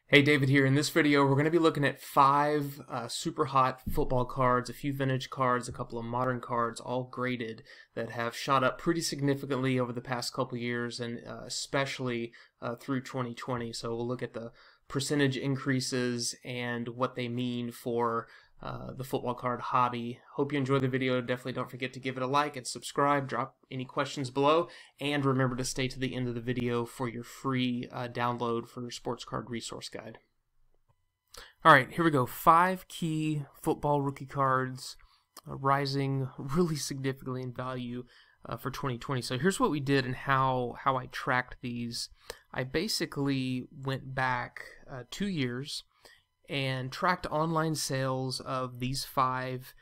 Hey, David here. In this video, we're going to be looking at five super hot football cards, a few vintage cards, a couple of modern cards, all graded, that have shot up pretty significantly over the past couple years, and especially through 2020. So we'll look at the percentage increases and what they mean for the football card hobby. Hope you enjoy the video. Definitely don't forget to give it a like and subscribe. Drop any questions below, and remember to stay to the end of the video for your free download for Sports Card Resource Guide. Alright, here we go. 5 key football rookie cards rising really significantly in value for 2020. So here's what we did and how I tracked these. I basically went back 2 years and tracked online sales of these 5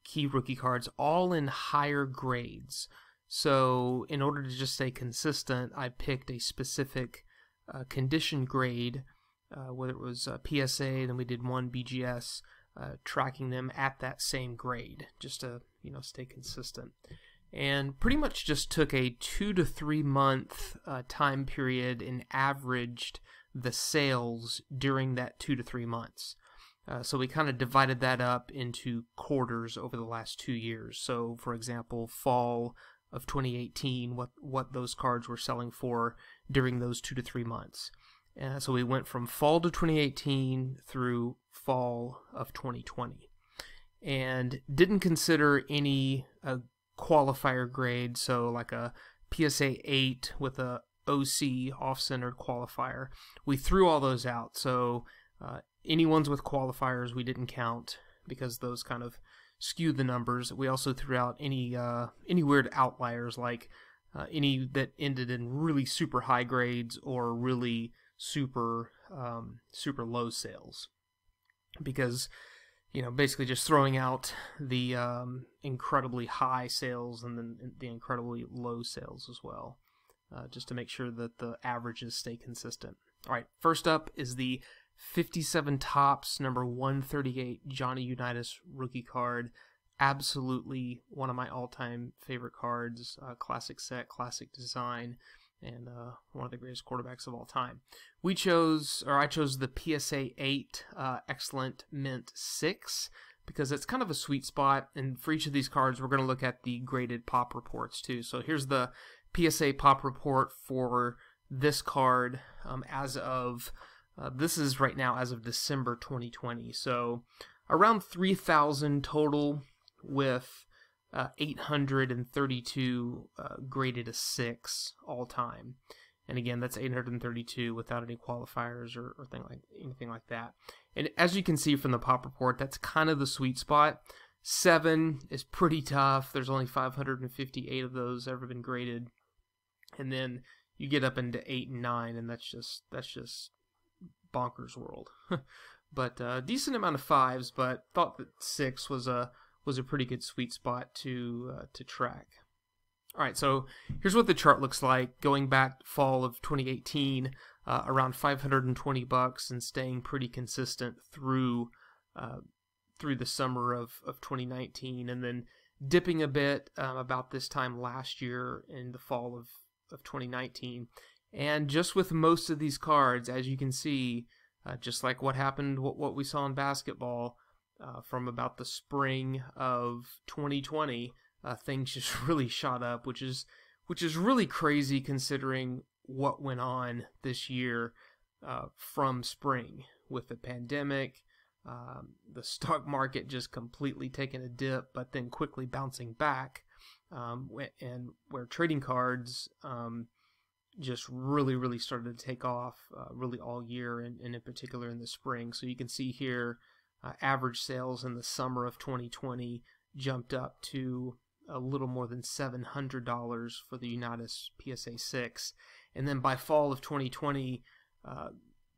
key rookie cards, all in higher grades. So in order to just stay consistent, I picked a specific condition grade, whether it was PSA, then we did one BGS, tracking them at that same grade, just to stay consistent. And pretty much just took a 2 to 3 month time period and averaged the sales during that 2 to 3 months. So we kind of divided that up into quarters over the last 2 years. So for example, fall of 2018, what those cards were selling for during those 2 to 3 months. So we went from fall to 2018 through fall of 2020, and didn't consider any qualifier grade, so like a PSA 8 with a OC off-centered qualifier. We threw all those out, so any ones with qualifiers we didn't count because those kind of skew the numbers. We also threw out any weird outliers, like any that ended in really super high grades or really super low sales, because basically just throwing out the incredibly high sales and then the incredibly low sales as well, just to make sure that the averages stay consistent. All right, first up is the 57 Topps number 138 Johnny Unitas rookie card. Absolutely one of my all-time favorite cards. Classic set, classic design, and one of the greatest quarterbacks of all time. I chose the PSA 8 Excellent Mint 6 because it's kind of a sweet spot, and for each of these cards we're going to look at the graded pop reports too. So here's the PSA pop report for this card as of, this is right now as of December 2020. So around 3,000 total, with 832 graded a 6 all time. And again, that's 832 without any qualifiers or anything like that. And as you can see from the pop report, that's kind of the sweet spot. 7 is pretty tough. There's only 558 of those ever been graded. And then you get up into 8 and 9, and that's just bonkers world. But decent amount of 5s, but thought that 6 was a pretty good sweet spot to track. All right, so here's what the chart looks like going back fall of 2018, around $520, and staying pretty consistent through the summer of 2019, and then dipping a bit about this time last year in the fall of 2019. And just with most of these cards, as you can see, just like what we saw in basketball, from about the spring of 2020, things just really shot up, which is really crazy considering what went on this year from spring with the pandemic, the stock market just completely taking a dip, but then quickly bouncing back, and where trading cards just really started to take off really all year, and in particular in the spring. So you can see here, average sales in the summer of 2020 jumped up to a little more than $700 for the Unitas PSA 6. And then by fall of 2020,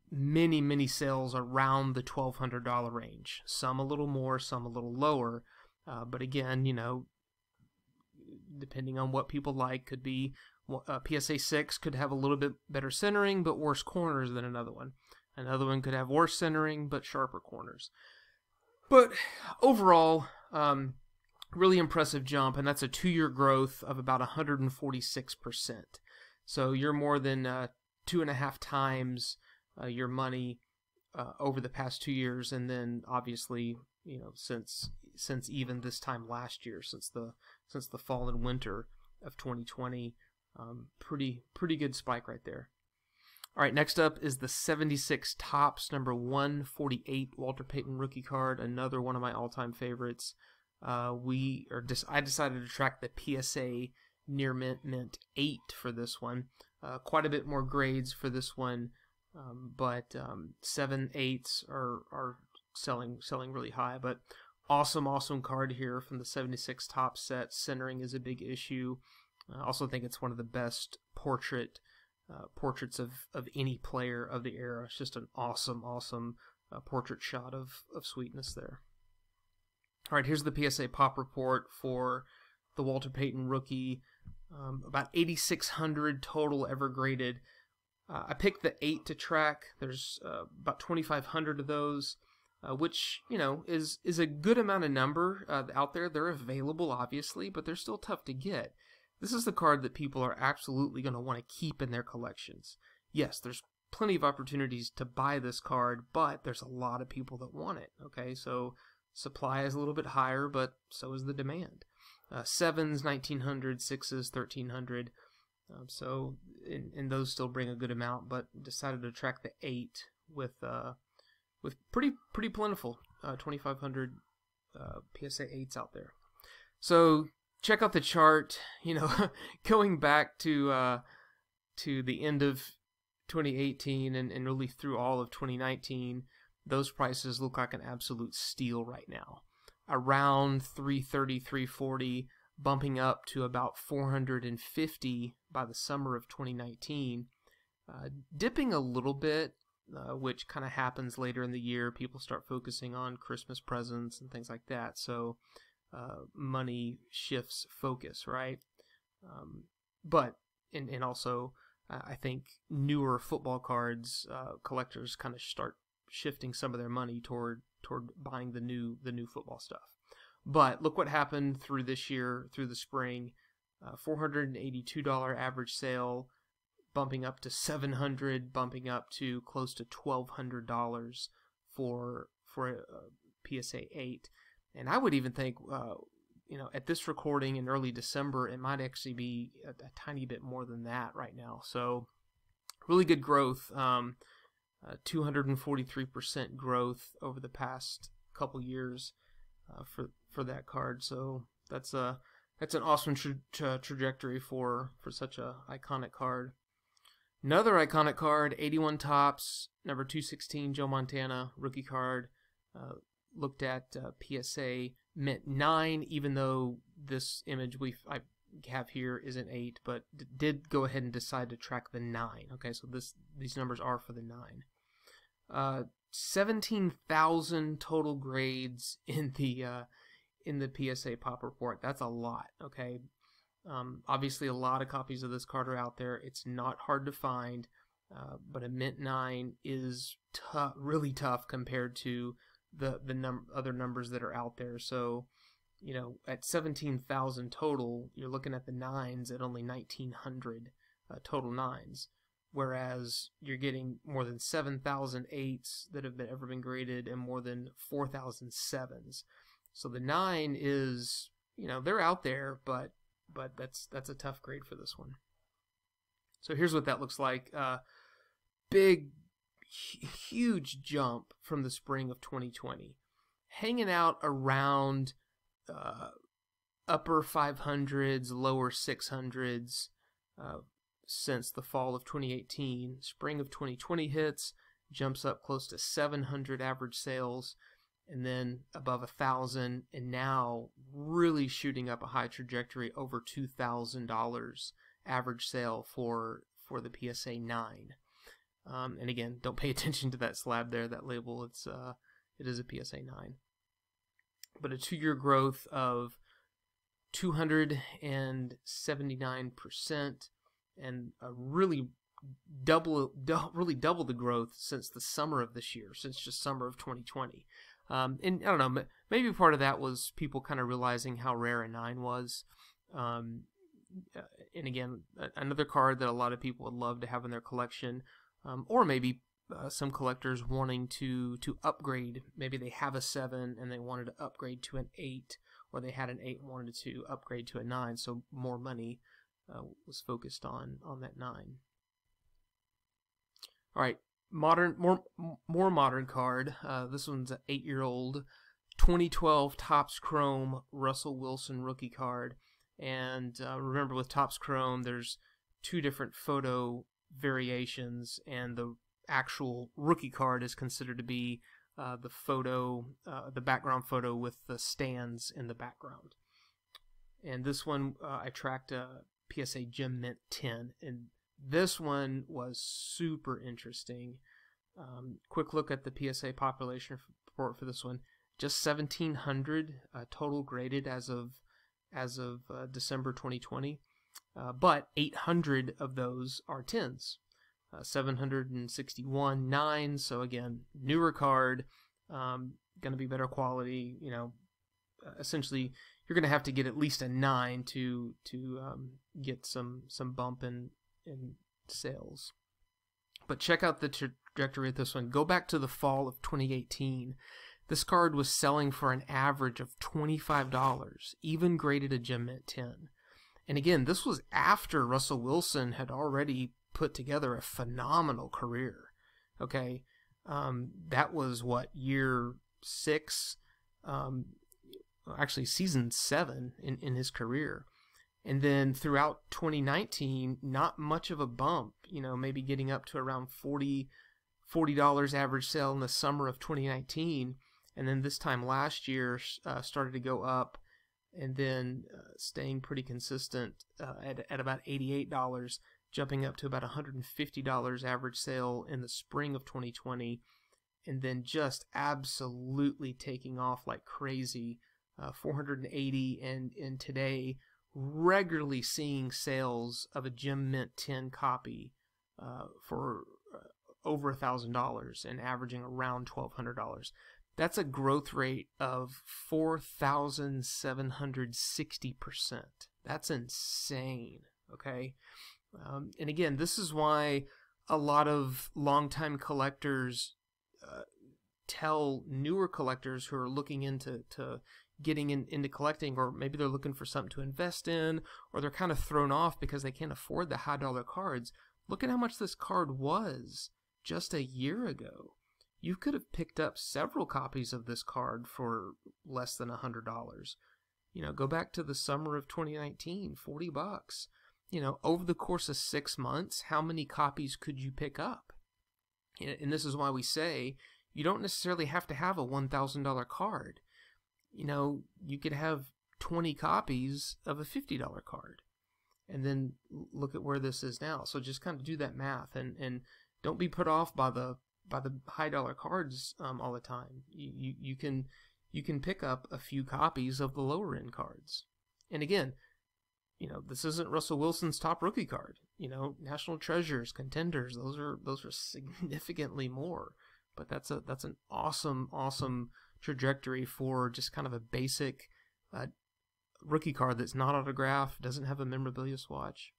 many sales around the $1,200 range. Some a little more, some a little lower. But again, depending on what people like, could be PSA 6 could have a little bit better centering but worse corners than another one. Another one could have worse centering but sharper corners. But overall, really impressive jump, and that's a 2-year growth of about 146%. So you're more than 2.5 times your money over the past 2 years, and then obviously, since even this time last year, since the fall and winter of 2020, pretty good spike right there. All right, next up is the 76 Topps number 148 Walter Payton rookie card, another one of my all-time favorites. I decided to track the PSA near mint 8 for this one. Quite a bit more grades for this one, but 7, 8s are selling really high. But awesome card here from the 76 Topps set. Centering is a big issue. I also think it's one of the best portraits of any player of the era. It's just an awesome portrait shot of sweetness there. All right, here's the PSA Pop report for the Walter Payton rookie. About 8,600 total ever graded. I picked the 8 to track. There's about 2,500 of those, which is a good amount of number out there. They're available, obviously, but they're still tough to get. This is the card that people are absolutely going to want to keep in their collections. Yes, there's plenty of opportunities to buy this card, but there's a lot of people that want it. Okay, so supply is a little bit higher, but so is the demand. 7s, 1,900, 6s, 1,300. And those still bring a good amount, but decided to track the 8 with pretty plentiful 2,500 PSA 8s out there. So check out the chart. Going back to the end of 2018 and really through all of 2019, those prices look like an absolute steal right now. Around 330, 340, bumping up to about 450 by the summer of 2019, dipping a little bit, which kind of happens later in the year. People start focusing on Christmas presents and things like that, so money shifts focus, right? But also, I think newer football cards, collectors kind of start shifting some of their money toward buying the new football stuff. But look what happened through this year, through the spring. $482 average sale, bumping up to $700, bumping up to close to $1,200 for a PSA 8. And I would even think, at this recording in early December, it might actually be a tiny bit more than that right now. So really good growth. 243% growth over the past couple years for that card. So that's an awesome trajectory for such a iconic card. Another iconic card, 81 Topps, number 216 Joe Montana rookie card. Looked at PSA mint 9, even though this image I have here is an 8, but did go ahead and decide to track the 9. Okay, so these numbers are for the 9. 17,000 total grades in the PSA Pop report. That's a lot. Okay, obviously a lot of copies of this card are out there. It's not hard to find, but a mint 9 is really tough compared to the other numbers that are out there. So, at 17,000 total, you're looking at the 9s at only 1,900 total 9s. Whereas you're getting more than 7,000 8s that have ever been graded and more than 4,000 7s. So the 9 is, they're out there, but that's a tough grade for this one. So here's what that looks like. Huge jump from the spring of 2020. Hanging out around upper 500s, lower 600s, since the fall of 2018. Spring of 2020 hits, jumps up close to 700 average sales, and then above 1,000, and now really shooting up a high trajectory over $2,000 average sale for the PSA 9. And again, don't pay attention to that slab there, that label. It is a PSA 9. But a 2-year growth of 279%. And really double the growth since the summer of this year, since just summer of 2020. And I don't know, maybe part of that was people kind of realizing how rare a 9 was. And again, another card that a lot of people would love to have in their collection, or maybe some collectors wanting to upgrade. Maybe they have a 7 and they wanted to upgrade to an 8, or they had an 8 and wanted to upgrade to a 9, so more money was focused on that 9. All right, more modern card. This one's an 8-year-old 2012 Topps Chrome Russell Wilson rookie card. And remember, with Topps Chrome, there's 2 different photo variations, and the actual rookie card is considered to be the background photo with the stands in the background. And this one, I tracked a PSA Gem Mint 10, and this one was super interesting. Quick look at the PSA population report for this one. Just 1,700 total graded as of December 2020, but 800 of those are 10s. 761 9s. So again, newer card, going to be better quality. You know, essentially, you're going to have to get at least a 9 to get some bump in sales. But check out the trajectory of this one. Go back to the fall of 2018. This card was selling for an average of $25, even graded a Gem Mint 10. And again, this was after Russell Wilson had already put together a phenomenal career. Okay, that was what, year 6, actually season 7 in his career. And then throughout 2019, not much of a bump, you know, maybe getting up to around $40 average sale in the summer of 2019. And then this time last year started to go up, and then staying pretty consistent at about $88, jumping up to about $150 average sale in the spring of 2020, and then just absolutely taking off like crazy, 480, and today regularly seeing sales of a Gem Mint 10 copy for over $1,000 and averaging around $1,200. That's a growth rate of 4,760%. That's insane, okay? And again, this is why a lot of longtime collectors tell newer collectors who are looking into getting into collecting, or maybe they're looking for something to invest in, or they're kind of thrown off because they can't afford the high dollar cards. Look at how much this card was just a year ago. You could have picked up several copies of this card for less than $100. You know, go back to the summer of 2019, $40. You know, over the course of 6 months, how many copies could you pick up? And this is why we say you don't necessarily have to have a $1,000 card. You know, you could have 20 copies of a $50 card. And then look at where this is now. So just kind of do that math, and don't be put off by the high dollar cards all the time. You can pick up a few copies of the lower end cards. And again, you know, this isn't Russell Wilson's top rookie card. You know, National Treasures, Contenders, those are significantly more. But that's an awesome trajectory for just kind of a basic rookie card that's not autographed, doesn't have a memorabilia swatch.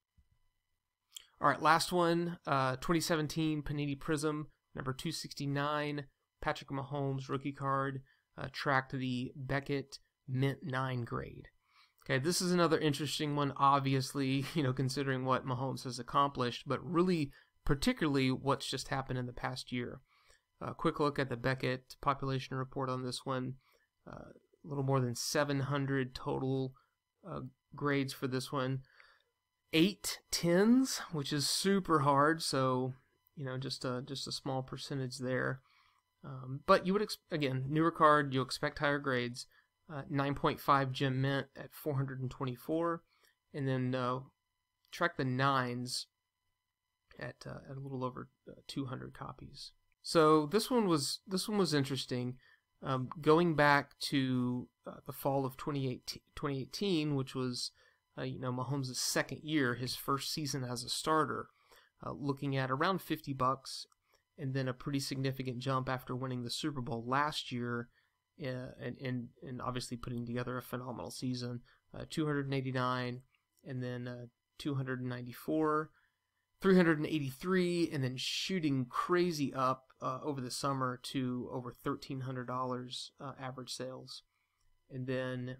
All right, last one, 2017 Panini Prism, number 269, Patrick Mahomes rookie card, tracked the Beckett Mint 9 grade. Okay, this is another interesting one, obviously, you know, considering what Mahomes has accomplished, but really particularly what's just happened in the past year. Quick look at the Beckett population report on this one. A little more than 700 total grades for this one. 8 10s, which is super hard, so you know, just a small percentage there. But you would again, newer card, you expect higher grades. 9.5 Gem Mint at 424, and then track the 9s at a little over 200 copies. So this one was interesting. Going back to the fall of 2018, which was you know, Mahomes' second year, his first season as a starter, looking at around $50, and then a pretty significant jump after winning the Super Bowl last year, and obviously putting together a phenomenal season. 289, and then 294. $383, and then shooting crazy up over the summer to over $1,300 average sales. And then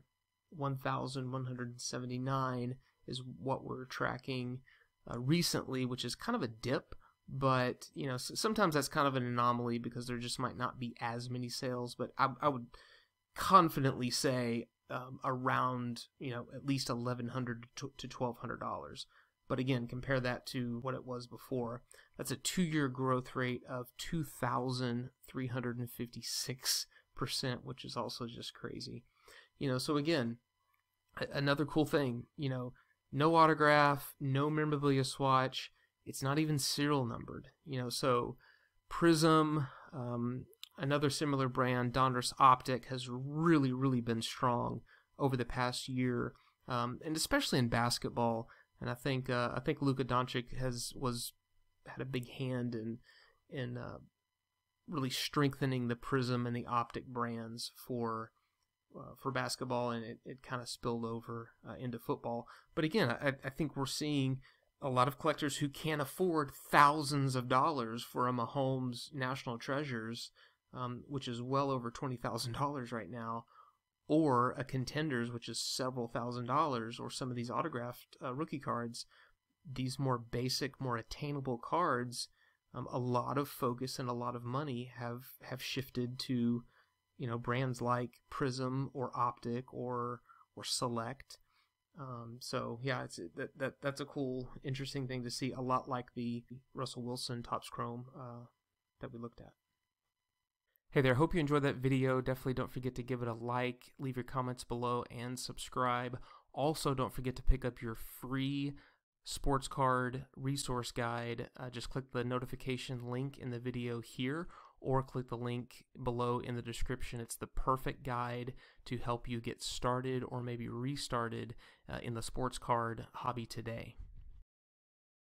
1,179 is what we're tracking recently, which is kind of a dip, but you know, sometimes that's kind of an anomaly because there just might not be as many sales. But I would confidently say around, you know, at least $1,100 to $1,200. But again, compare that to what it was before. That's a 2-year growth rate of 2,356%, which is also just crazy. You know, so again, another cool thing, you know, no autograph, no memorabilia swatch. It's not even serial numbered, you know. So Prism, another similar brand, Donruss Optic, has really been strong over the past year, and especially in basketball. And I think Luka Doncic had a big hand in really strengthening the Prism and the Optic brands for basketball, and it kind of spilled over into football. But again, I think we're seeing a lot of collectors who can't afford thousands of dollars for a Mahomes National Treasures, which is well over $20,000 right now, or a Contenders, which is several $1,000s, or some of these autographed rookie cards, these more basic, more attainable cards. A lot of focus and a lot of money have shifted to, you know, brands like Prism or Optic or Select. So yeah, that's a cool, interesting thing to see. A lot like the Russell Wilson Topps Chrome that we looked at. Hey there, hope you enjoyed that video. Definitely don't forget to give it a like, leave your comments below, and subscribe. Also, don't forget to pick up your free sports card resource guide. Just click the notification link in the video here, or click the link below in the description. It's the perfect guide to help you get started or maybe restarted in the sports card hobby today.